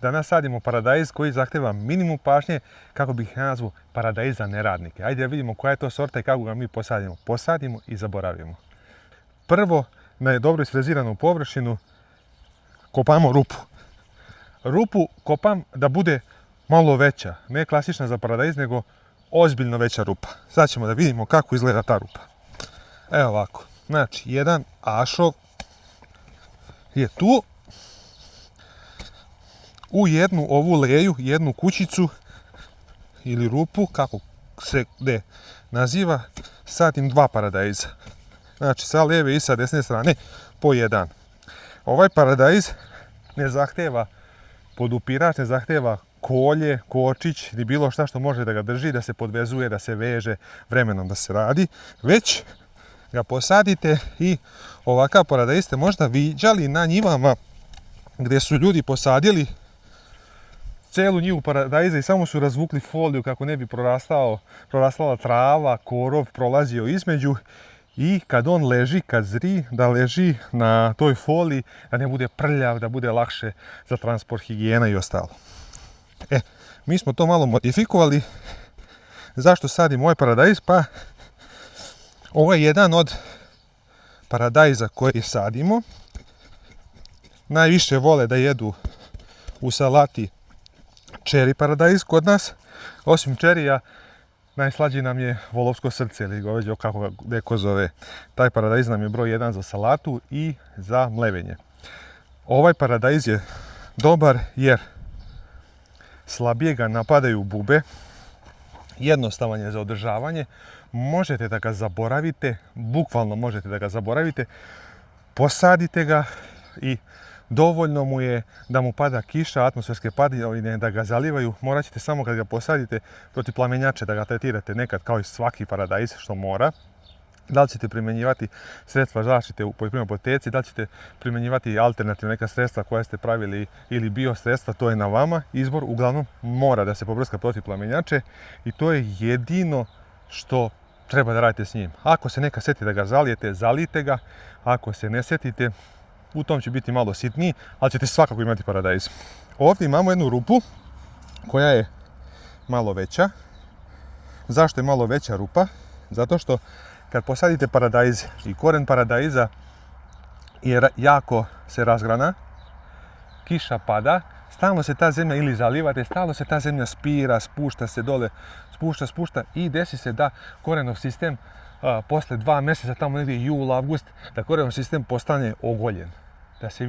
Danas sadimo paradajz koji zahtjeva minimum pažnje, kako bih nazvao paradajz za neradnike. Ajde da vidimo koja je to sorta i kako ga mi posadimo. Posadimo i zaboravimo. Prvo, na dobro isfreziranu površinu kopamo rupu. Rupu kopam da bude malo veća, ne klasična za paradajz, nego ozbiljno veća rupa. Sad ćemo da vidimo kako izgleda ta rupa. Evo ovako, znači jedan ašov je tu. U jednu ovu leju, jednu kućicu ili rupu, kako se gde naziva, sadim dva paradajza. Znači sa lijeve i sa desne strane po jedan. Ovaj paradajz ne zahteva podupirač, ne zahteva kolje, kočić ili bilo šta što može da ga drži, da se podvezuje, da se veže vremenom da se radi, već ga posadite i ovakav paradajz ste možda viđali na njivama gdje su ljudi posadili celu njivu paradajza i samo su razvukli foliju kako ne bi prorastala trava, korov prolazio između i kad on leži, kad zri, da leži na toj foliji, da ne bude prljav, da bude lakše za transport, higijena i ostalo. Mi smo to malo modifikovali. Zašto sadim ovaj paradajz? Pa ovo je jedan od paradajza koji sadimo. Najviše vole da jedu u salati čeri paradajz kod nas. Osim čerija, najslađi nam je volovsko srce ili goveđe, kako ga neko zove. Taj paradajz nam je broj 1 za salatu i za mlevenje. Ovaj paradajz je dobar jer slabije ga napadaju bube, jednostavan je za održavanje, možete da ga zaboravite, bukvalno možete da ga zaboravite, posadite ga i dovoljno mu je da mu pada kiša, atmosferske padavine da ga zalivaju, morat ćete samo kad ga posadite protiv plamenjače da ga tretirate nekad kao i svaki paradajz što mora. Da li ćete primjenjivati sredstva zaštite u poljoprivrednoj apoteci, da li ćete primjenjivati alternativna neka sredstva koja ste pravili ili bio sredstva, to je na vama. Izbor uglavnom mora da se pobrska protiv plamenjače i to je jedino što treba da radite s njim. Ako se neka seti da ga zalijete, zalijte ga. Ako se ne setite, u tom će biti malo sitniji, ali ćete svakako imati paradajz. Ovdje imamo jednu rupu koja je malo veća. Zašto je malo veća rupa? Zato što kad posadite paradajz i koren paradajza jako se razgrana, kiša pada, stalno se ta zemlja ili zalivate, stalno se ta zemlja spira, spušta se dole, spušta i desi se da korenov sistem posle 2 mjeseca, tamo negdje jul, avgust, da korenov sistem postane ogoljen. Da se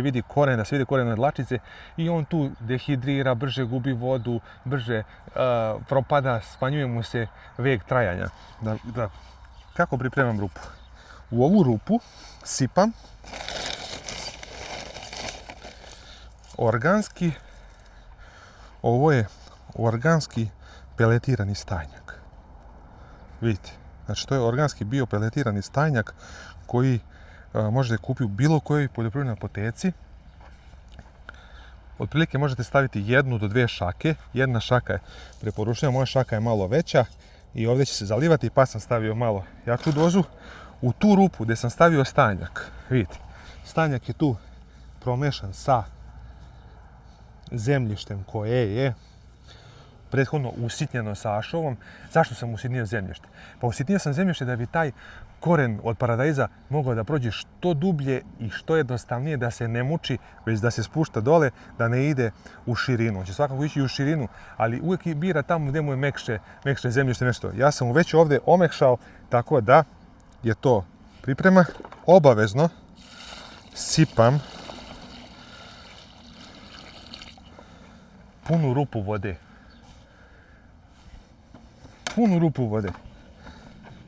vidi koren, da se vidi korenove dlačice i on tu dehidrira, brže gubi vodu, brže propada, smanjuje mu se vek trajanja. Kako pripremam rupu? U ovu rupu sipam ovo je organski peletirani stajnjak. Vidite, znači to je organski biopeletirani stajnjak koji možete kupiti u bilo kojoj poljoprivrednoj apoteci. Otprilike možete staviti 1 do 2 šake. Jedna šaka je preporučena, moja šaka je malo veća i ovdje će se zalivati, pa sam stavio malo jaču dozu. U tu rupu gdje sam stavio stajnjak, vidite, stajnjak je tu promešan sa zemljištem koje je prethodno usitnjeno sa ašovom. Zašto sam usitnio zemljište? Pa usitnio sam zemljište da bi taj koren od paradajza mogao da prođe što dublje i što jednostavnije, da se ne muči, već da se spušta dole, da ne ide u širinu. On će svakako ići u širinu, ali uvijek bira tamo gdje mu je mekše zemljište nešto. Ja sam mu već ovdje omekšao, tako da je to priprema. Obavezno sipam punu rupu vode. Punu rupu vode.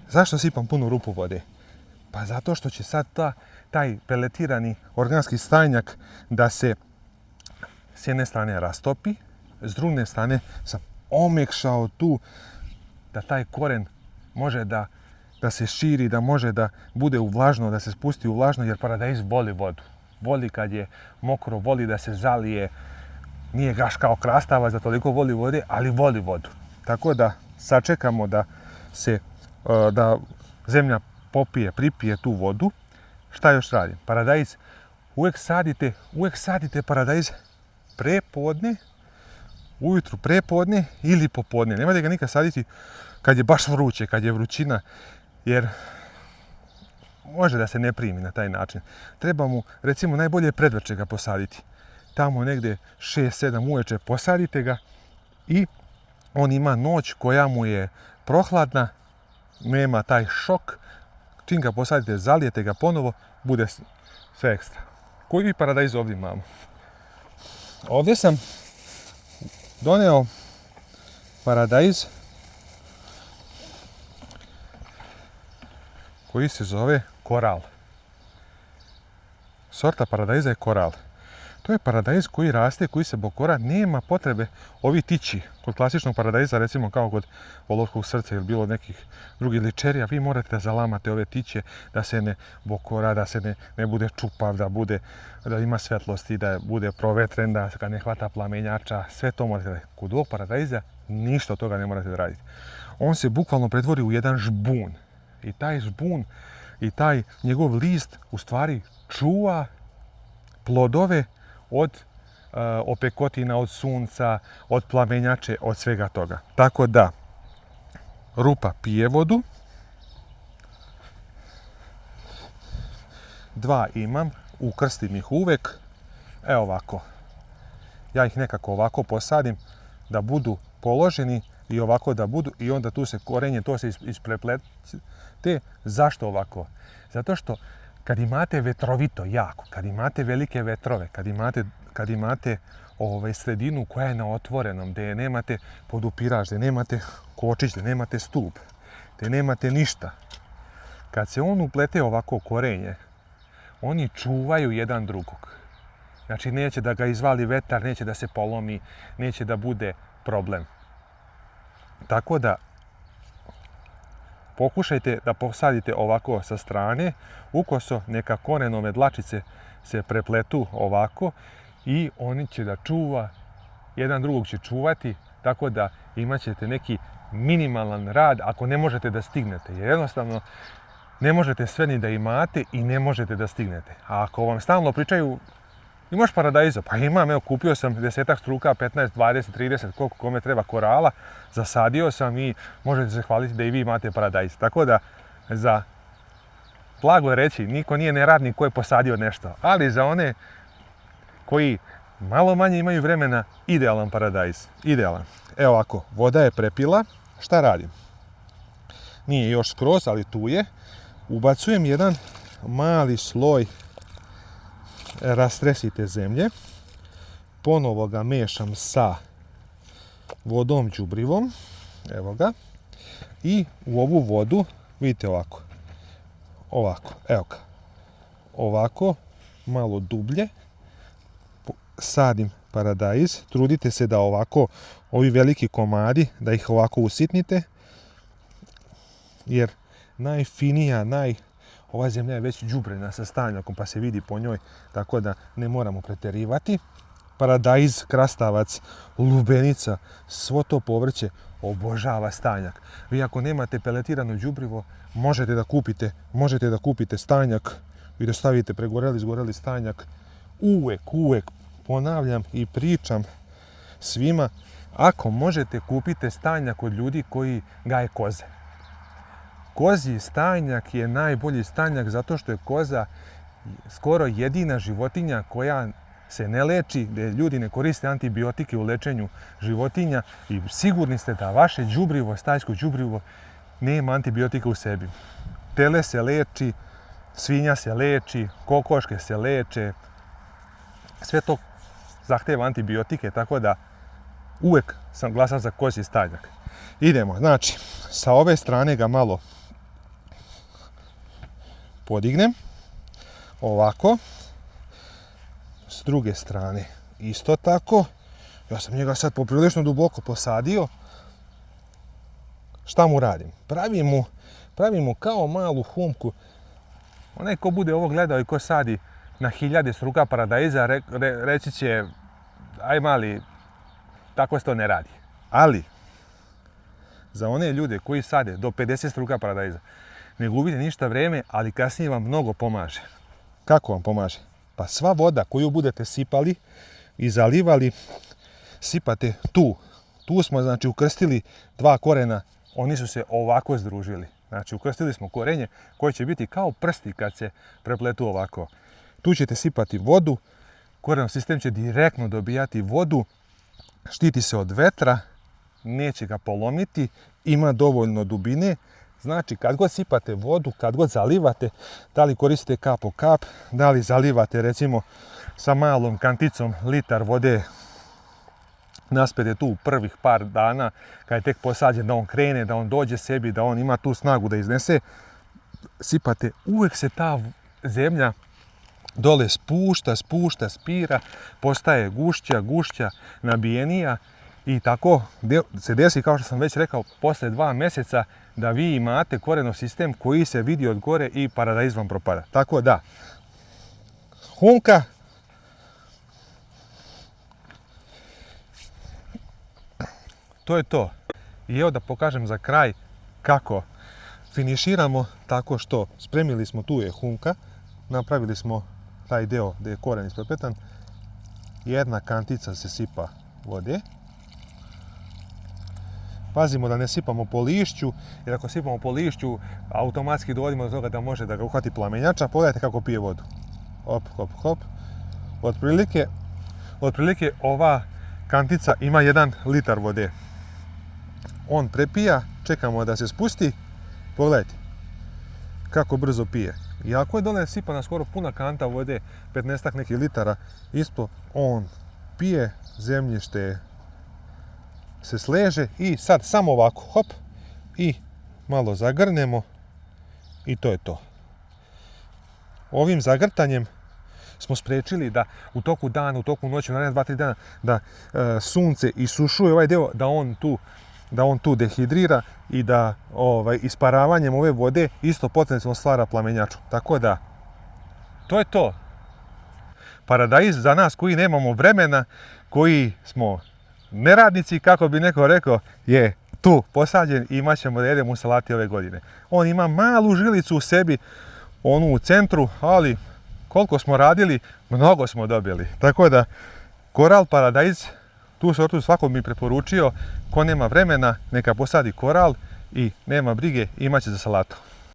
Zašto sipam punu rupu vode? Pa zato što će sad taj peletirani organski stajnjak da se s jedne strane rastopi, s druge strane sam omekšao tu da taj koren može da se širi, da može da bude uvlažno, da se spusti u vlažno, jer paradajz voli vodu. Voli kad je mokro, voli da se zalije, nije gaš kao krastavac da toliko voli vode, ali voli vodu. Tako da sačekamo da zemlja pripije tu vodu. Šta još radim? Paradajz, uvijek sadite paradajz prepodne, ujutru prepodne ili popodne. Nemojte ga nikad saditi kad je baš vruće, kad je vrućina, jer može da se ne primi na taj način. Treba mu, recimo, najbolje predveče ga posaditi. Tamo negdje 6-7 uveče posadite ga i on ima noć koja mu je prohladna, nema taj šok. Čim ga posadite, zalijete ga ponovo, bude sve ekstra. Koji paradajz ovdje imamo? Ovdje sam doneo paradajz koji se zove koral. Sorta paradajza je koral. To je paradajz koji raste, koji se bokora, nema potrebe ovi tići. Kod klasičnog paradajza, recimo kao kod volovskog srca ili bilo nekih drugih ličerija, vi morate da zalamate ove tiće, da se ne bokora, da se ne bude čupav, da ima svetlosti, da bude provetren, da ga ne hvata plamenjača, sve to morate raditi. Kod ovog paradajza ništa od toga ne morate da raditi. On se bukvalno pretvori u jedan žbun. I taj žbun i taj njegov list u stvari čuva plodove od opekotina, od sunca, od plamenjače, od svega toga. Tako da, rupa pije vodu. 2 imam, ukrstim ih uvek. Evo ovako. Ja ih nekako ovako posadim da budu položeni i ovako da budu i onda tu se korenje, to se ispreplete. Zašto ovako? Zato što kad imate vetrovito jako, kad imate velike vetrove, kad imate sredinu koja je na otvorenom, gdje nemate podupirač, gdje nemate kočić, gdje nemate stup, gdje nemate ništa, kad se on uplete ovako korenje, oni čuvaju jedan drugog. Znači neće da ga izvali vetar, neće da se polomi, neće da bude problem. Tako da pokušajte da posadite ovako sa strane, ukoso neka korenove dlačice se prepletu ovako i oni će da čuva, jedan drugog će čuvati, tako da imat ćete neki minimalan rad ako ne možete da stignete. Jer jednostavno ne možete sve ni da imate i ne možete da stignete. A ako vam stalno pričaju imaš paradajza? Pa imam, evo kupio sam 10 struka, 15, 20, 30, koliko kome treba korala, zasadio sam i možete se hvaliti da i vi imate paradajz. Tako da, za blago je reći, niko nije neradnik ko je posadio nešto, ali za one koji malo manje imaju vremena, idealan paradajz, idealan. Evo ovako, voda je prepila, šta radim? Nije još skroz, ali tu je. Ubacujem jedan mali sloj rastresite zemlje, ponovo ga mešam sa vodom đubrivom, evo ga, i u ovu vodu, vidite ovako, evo ga, ovako, malo dublje, sadim paradajz, trudite se da ovako, ovi veliki komadi, da ih ovako usitnite, jer najfinija, ova zemlja je već đubrena sa stanjakom, pa se vidi po njoj, tako da ne moramo preterivati. Paradajz, krastavac, lubenica, svo to povrće obožava stanjak. Vi ako nemate peletirano đubrivo, možete da kupite stanjak i da stavite pregoreli, izgoreli stanjak. Uvek ponavljam i pričam svima, ako možete kupite stanjak od ljudi koji gaje koze. Kozji stanjak je najbolji stanjak zato što je koza skoro jedina životinja koja se ne leči, gdje ljudi ne koriste antibiotike u lečenju životinja i sigurni ste da vaše đubrivo, stajsko đubrivo, nema antibiotika u sebi. Tele se leči, svinja se leči, kokoške se leče, sve to zahteva antibiotike, tako da uvek sam glasao za kozji stanjak. Idemo, znači, sa ove strane ga malo podignem, ovako, s druge strane isto tako. Ja sam njega sad poprilično duboko posadio. Šta mu radim? Pravim mu kao malu humku. Onaj ko bude ovo gledao i ko sadi na hiljade struka paradajza, reći će, aj mali, tako se to ne radi. Ali, za one ljude koji sade do 50 struka paradajza, ne gubite ništa vreme, ali kasnije vam mnogo pomaže. Kako vam pomaže? Pa sva voda koju budete sipali i zalivali, sipate tu. Tu smo znači ukrstili 2 korena, oni su se ovako združili. Znači ukrstili smo korenje koje će biti kao prsti kad se prepletu ovako. Tu ćete sipati vodu, korenov sistem će direktno dobijati vodu, štiti se od vetra, neće ga polomiti, ima dovoljno dubine. Znači kad god sipate vodu, kad god zalivate, da li koristite kap po kap, da li zalivate recimo sa malom kanticom litar vode, naspete tu prvih par dana kad je tek posađen, da on krene, da on dođe sebi, da on ima tu snagu da iznese, sipate, uvijek se ta zemlja dole spušta, spira, postaje gušća, nabijenija i tako se desi, kao što sam već rekao, posle 2 mjeseca da vi imate korenov sistem koji se vidi od gore i paradajz vam propada. Tako da, humka, to je to. I evo da pokažem za kraj kako finiširamo, tako što spremili smo, tu je humka, napravili smo taj deo gdje je koren isprepletan, 1 kantica se sipa vode. Pazimo da ne sipamo po lišću, jer ako sipamo po lišću, automatski dovodimo do toga da može da ga uhvati plamenjača. Pogledajte kako pije vodu. Hop. Otprilike ova kantica ima 1 litar vode. On prepija, čekamo da se spusti. Pogledajte kako brzo pije. Iako je dole sipana skoro puna kanta vode, 15 nekih litara, isto on pije, zemljište se sleže i sad samo ovako, hop, i malo zagrnemo i to je to. Ovim zagrtanjem smo spriječili da u toku dana, u toku noći, u naredne 2-3 dana, da sunce isušuje ovaj deo, da on tu dehidrira i da isparavanjem ove vode isto potencijalno stvara plamenjaču. Tako da, to je to. Paradajz za nas koji nemamo vremena, koji smo neradnici, kako bi neko rekao, je tu posađen i imat ćemo da jedemo u salati ove godine. On ima malu žilicu u sebi, onu u centru, ali koliko smo radili, mnogo smo dobili. Tako da, koral paradajz, tu sortu svakog bi preporučio, ko nema vremena, neka posadi koral i nema brige, imat će za salatu.